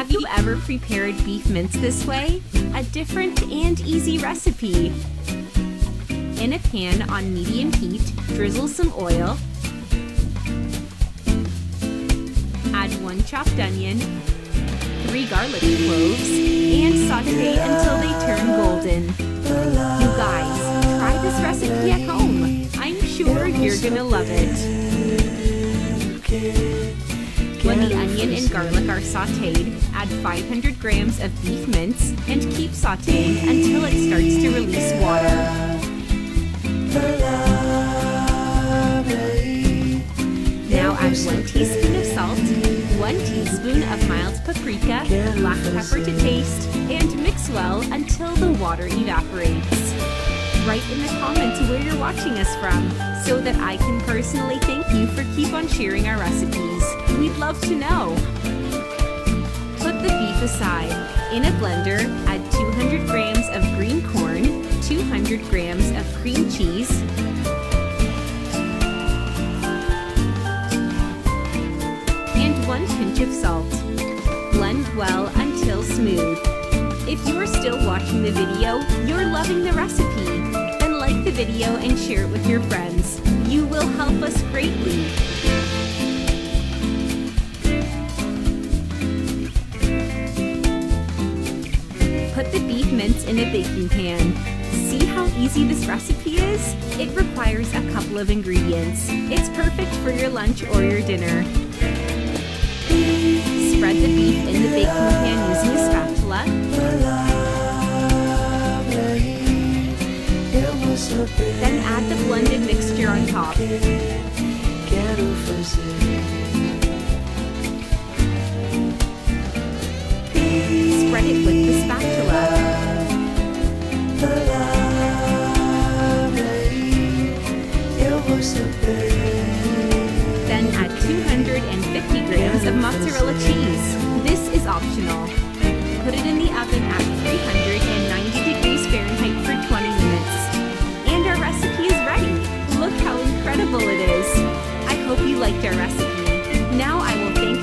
Have you ever prepared beef mince this way? A different and easy recipe. In a pan on medium heat, drizzle some oil. Add 1 chopped onion, 3 garlic cloves, and saute until they turn golden. You guys, try this recipe at home. I'm sure you're gonna love it. When the onion and garlic are sauteed, add 500 grams of beef mince and keep sauteing until it starts to release water. Now add 1 teaspoon of salt, 1 teaspoon of mild paprika, black pepper to taste, and mix well until the water evaporates. Write in the comments where you're watching us from so that I can personally thank you for keep on sharing our recipes. We'd love to know. Put the beef aside. In a blender, add 200 grams of green corn, 200 grams of cream cheese, and 1 pinch of salt. Blend well until smooth. If you're still watching the video, you're loving the recipe. Then like the video and share it with your friends. You will help us greatly. Put the beef mince in a baking pan. See how easy this recipe is? It requires a couple of ingredients. It's perfect for your lunch or your dinner. Spread the beef in the baking pan using a spatula. Then add the blended mixture on top. Spread it with the spatula. Then add 250 grams of mozzarella cheese. This is optional. Put it in the oven at 390 degrees Fahrenheit for 20 minutes. And our recipe is ready. Look how incredible it is. I hope you liked our recipe. Now I will thank